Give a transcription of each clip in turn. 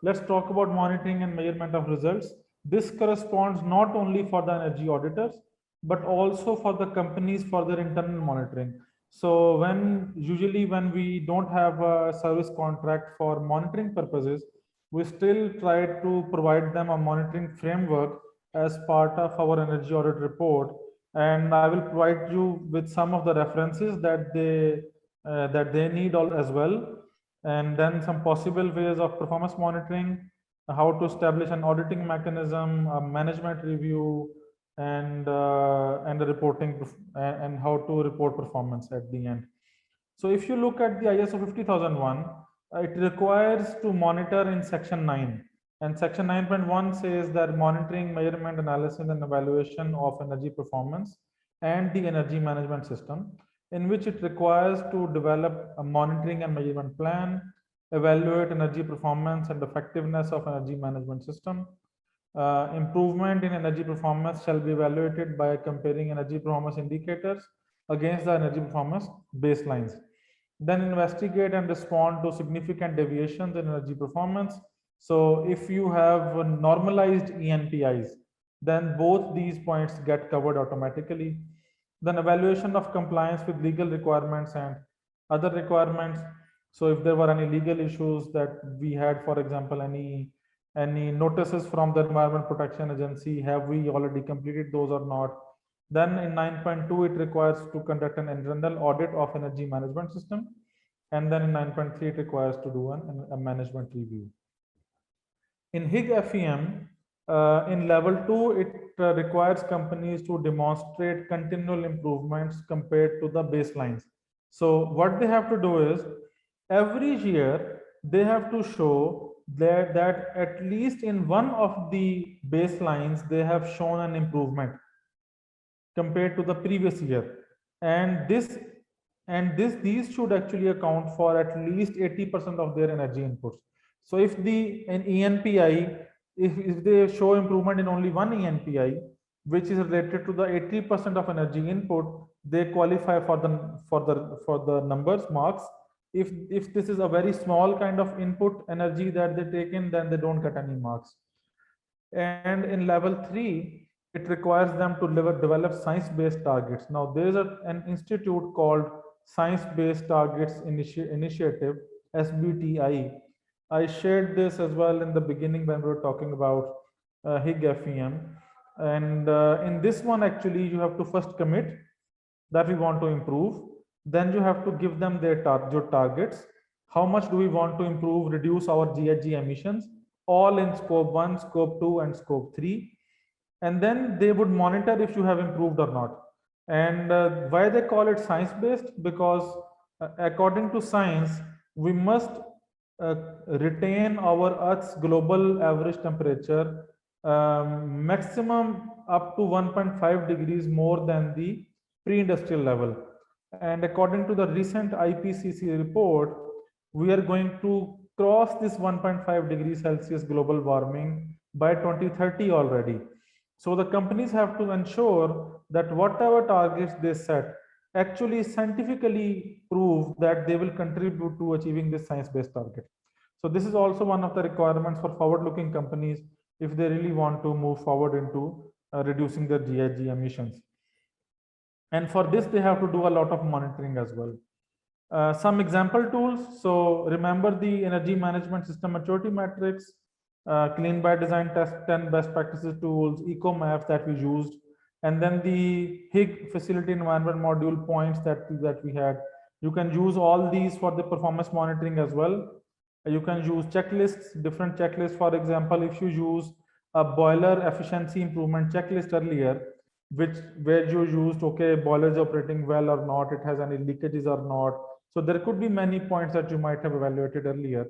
let's talk about monitoring and measurement of results. This corresponds not only for the energy auditors, but also for the companies for their internal monitoring. So when we don't have a service contract for monitoring purposes, we still try to provide them a monitoring framework as part of our energy audit report. And I will provide you with some of the references that they need all as well, and then some possible ways of performance monitoring, how to establish an auditing mechanism, a management review, and the and how to report performance at the end. So if you look at the ISO 50001, it requires to monitor in section 9, and section 9.1 says that monitoring, measurement, analysis, and evaluation of energy performance and the energy management system, in which it requires to develop a monitoring and measurement plan, evaluate energy performance and effectiveness of energy management system. Improvement in energy performance shall be evaluated by comparing energy performance indicators against the energy performance baselines. Then investigate and respond to significant deviations in energy performance. So if you have normalized EnPIs, then both these points get covered automatically. Then evaluation of compliance with legal requirements and other requirements. So if there were any legal issues that we had, for example, any notices from the Environment Protection Agency, have we already completed those or not? Then in 9.2, it requires to conduct an internal audit of energy management system. And then in 9.3, it requires to do a management review. In HIG FEM, in level 2, it requires companies to demonstrate continual improvements compared to the baselines. So what they have to do is, every year, they have to show that at least in one of the baselines, they have shown an improvement compared to the previous year. And these should actually account for at least 80% of their energy inputs. So if an EnPI, if they show improvement in only one EnPI, which is related to the 80% of energy input, they qualify for the numbers marks. If this is a very small kind of input energy that they take in, then they don't get any marks. And in level 3, it requires them to develop science-based targets. Now there is an institute called Science-Based Targets Initiative, SBTI. I shared this as well in the beginning when we were talking about HIG FEM. And in this one, actually, you have to first commit that we want to improve. Then you have to give them your targets. How much do we want to improve, reduce our GHG emissions, all in scope 1, scope 2, and scope 3. And then they would monitor if you have improved or not. And why they call it science-based? Because according to science, we must retain our Earth's global average temperature maximum up to 1.5 degrees more than the pre-industrial level. And according to the recent IPCC report, we are going to cross this 1.5 degrees Celsius global warming by 2030 already. So the companies have to ensure that whatever targets they set actually scientifically prove that they will contribute to achieving this science-based target. So this is also one of the requirements for forward-looking companies if they really want to move forward into reducing their GHG emissions. And for this, they have to do a lot of monitoring as well. Some example tools. So remember the energy management system maturity matrix, clean by design test 10 best practices tools, eco maps that we used, and then the HIG facility environment module points that we had. You can use all these for the performance monitoring as well. You can use checklists, different checklists. For example, if you use a boiler efficiency improvement checklist earlier, where you used, okay, boiler is operating well or not, it has any leakages or not. So there could be many points that you might have evaluated earlier,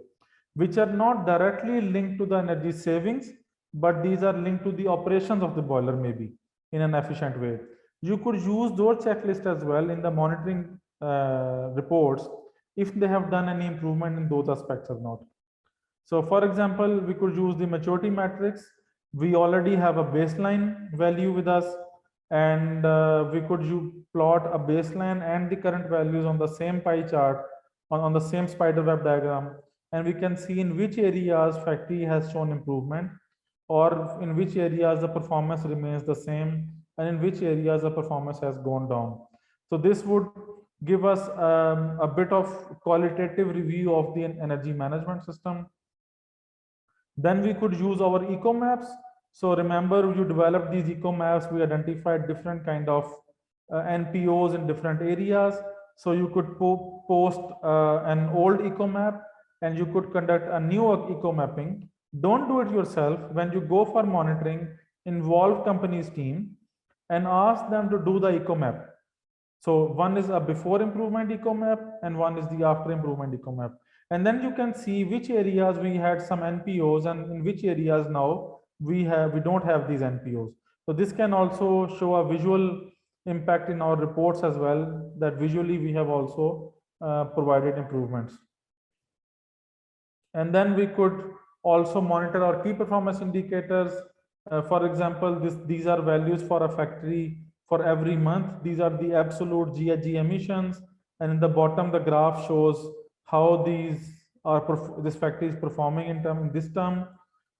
which are not directly linked to the energy savings, but these are linked to the operations of the boiler maybe in an efficient way. You could use those checklists as well in the monitoring reports if they have done any improvement in those aspects or not. So for example, we could use the maturity matrix. We already have a baseline value with us, and we could plot a baseline and the current values on the same pie chart, on the same spider web diagram. and we can see in which areas factory has shown improvement, or in which areas the performance remains the same, and in which areas the performance has gone down. So this would give us a bit of qualitative review of the energy management system. Then we could use our eco maps. So remember, you developed these eco maps, we identified different kind of NPOs in different areas. So you could post an old eco map, and you could conduct a new eco mapping. Don't do it yourself. When you go for monitoring, involve company's team and ask them to do the eco map. So one is a before improvement eco map, and one is the after improvement eco map. And then you can see which areas we had some NPOs, and in which areas now we don't have these NPOs. So this can also show a visual impact in our reports as well, that visually we have also provided improvements. And then we could also monitor our key performance indicators. For example, these are values for a factory for every month. These are the absolute GHG emissions, and in the bottom the graph shows how this factory is performing in this term.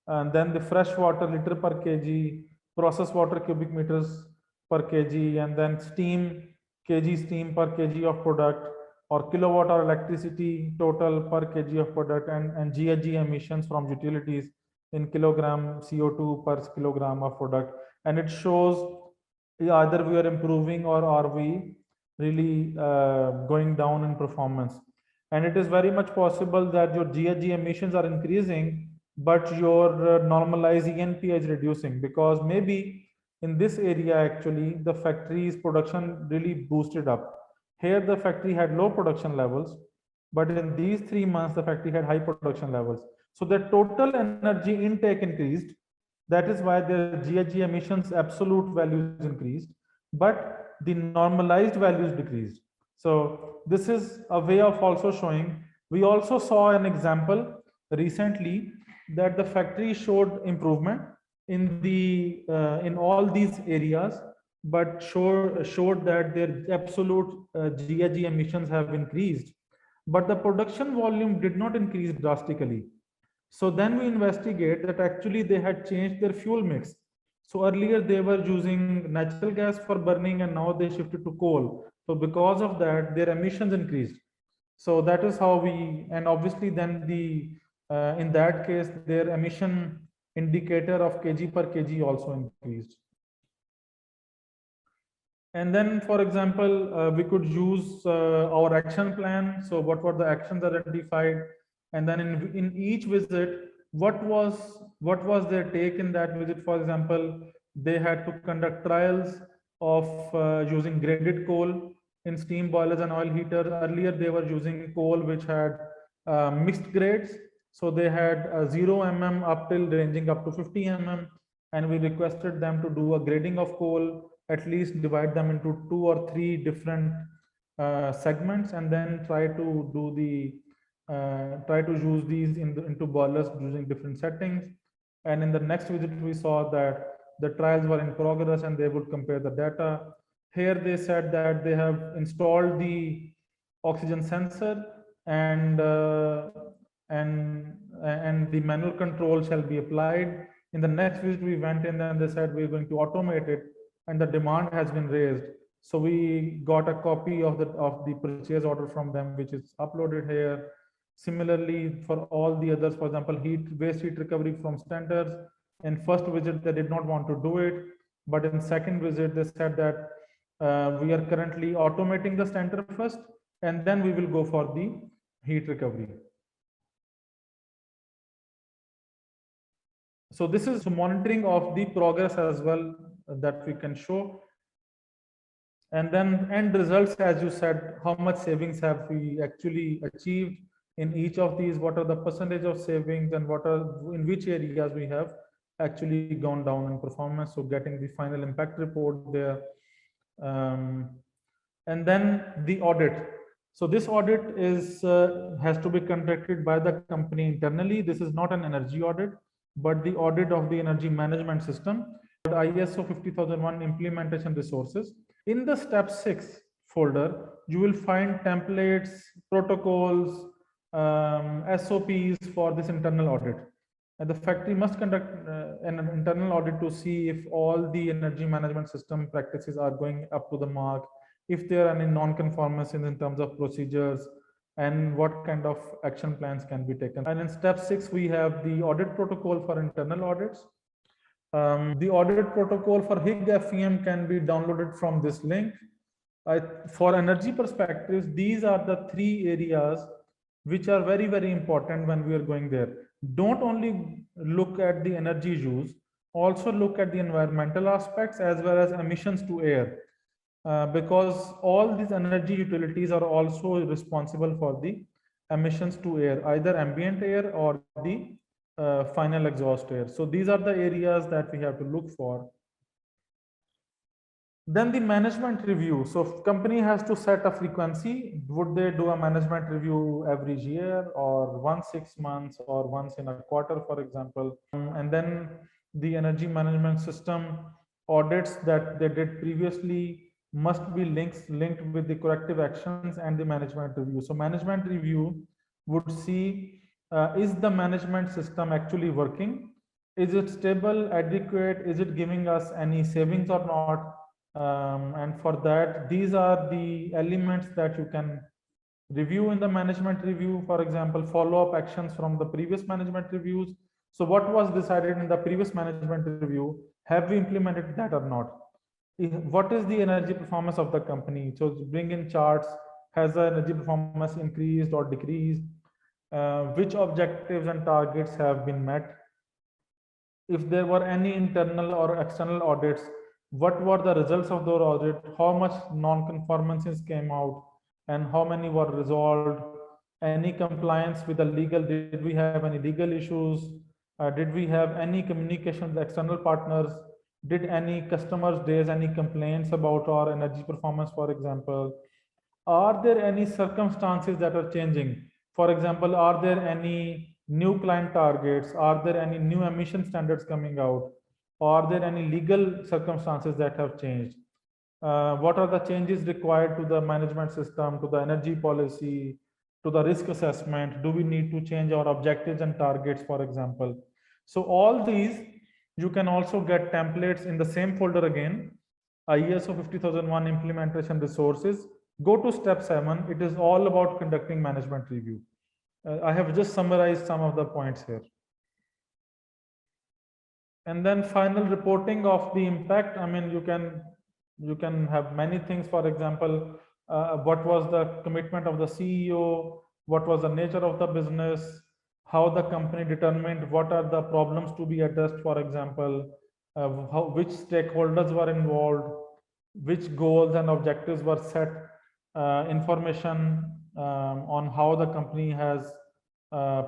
And then the fresh water liter per kg, process water cubic meters per kg, and then steam per kg of product, or kilowatt hour electricity total per kg of product, and GHG emissions from utilities in kilogram CO2 per kilogram of product. And it shows either we are improving or are we really going down in performance. And it is very much possible that your GHG emissions are increasing, but your normalized ENP is reducing, because maybe in this area actually the factory's production really boosted up. Here the factory had low production levels, but in these 3 months the factory had high production levels. So the total energy intake increased. That is why the GHG emissions absolute values increased, but the normalized values decreased. So this is a way of also showing. We also saw an example recently that the factory showed improvement in all these areas, but showed that their absolute GHG emissions have increased, but the production volume did not increase drastically. So then we investigate that actually they had changed their fuel mix. So earlier they were using natural gas for burning, and now they shifted to coal. So because of that, their emissions increased. So that is how and obviously then in that case, their emission indicator of kg per kg also increased. And then, for example, we could use our action plan. So what were the actions identified? And then in each visit, what was their take in that visit? For example, they had to conduct trials of using graded coal in steam boilers and oil heaters. Earlier, they were using coal which had mixed grades. So they had 0 mm up till ranging up to 50 mm. And we requested them to do a grading of coal, at least divide them into 2 or 3 different segments, and then try to use these into boilers using different settings. And in the next visit, we saw that the trials were in progress and they would compare the data. Here they said that they have installed the oxygen sensor, and the manual control shall be applied. In the next visit, we went in and they said we're going to automate it, and the demand has been raised. So we got a copy of the purchase order from them, which is uploaded here. Similarly, for all the others, for example, waste heat recovery from standards. In first visit, they did not want to do it, but in second visit, they said that we are currently automating the standard first, and then we will go for the heat recovery. So this is monitoring of the progress as well that we can show. And then end results, as you said, how much savings have we actually achieved in each of these, what are the percentage of savings, and in which areas we have actually gone down in performance. So getting the final impact report there. And then the audit. So this audit has to be conducted by the company internally. This is not an energy audit, but the audit of the energy management system. ISO 50001 implementation resources. In the step 6 folder, you will find templates, protocols, SOPs for this internal audit. And the factory must conduct an internal audit to see if all the energy management system practices are going up to the mark, if there are any non-conformances in terms of procedures, and what kind of action plans can be taken. And in step 6, we have the audit protocol for internal audits. The audit protocol for HIG FEM can be downloaded from this link. For energy perspectives, these are the 3 areas which are very, very important when we are going there. Don't only look at the energy use, also look at the environmental aspects as well as emissions to air, because all these energy utilities are also responsible for the emissions to air, either ambient air or the final exhaust air. So these are the areas that we have to look for. Then the management review. So company has to set a frequency. Would they do a management review every year or once 6 months or once in a quarter, for example? And then the energy management system audits that they did previously must be linked with the corrective actions and the management review. So management review would see, is the management system actually working? Is it stable, adequate? Is it giving us any savings or not? And for that, these are the elements that you can review in the management review. For example, follow-up actions from the previous management reviews. So what was decided in the previous management review? Have we implemented that or not? What is the energy performance of the company? So bring in charts. Has the energy performance increased or decreased? Which objectives and targets have been met? If there were any internal or external audits, what were the results of those audit? How much non-conformances came out and how many were resolved? Any compliance with the legal, did we have any legal issues? Did we have any communication with external partners? Did any customers raise any complaints about our energy performance, for example? Are there any circumstances that are changing? For example, are there any new client targets? Are there any new emission standards coming out? Are there any legal circumstances that have changed? What are the changes required to the management system, to the energy policy, to the risk assessment? Do we need to change our objectives and targets, for example? So all these, you can also get templates in the same folder again, ISO 50001 implementation resources. Go to step 7. It is all about conducting management review. I have just summarized some of the points here. And then final reporting of the impact. I mean, you can have many things. For example, what was the commitment of the CEO? What was the nature of the business? How the company determined what are the problems to be addressed, for example, which stakeholders were involved, which goals and objectives were set, information on how the company has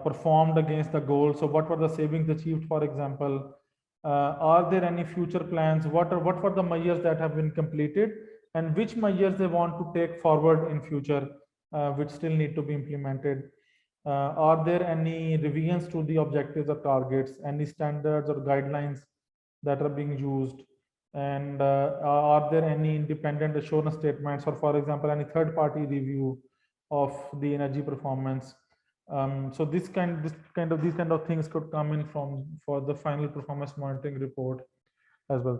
performed against the goals. So what were the savings achieved, for example? Are there any future plans? What were the measures that have been completed and which measures they want to take forward in future, which still need to be implemented? Are there any revisions to the objectives or targets, any standards or guidelines that are being used? And are there any independent assurance statements, or for example, any third party review of the energy performance? So these kind of things could come in from for the final performance monitoring report as well.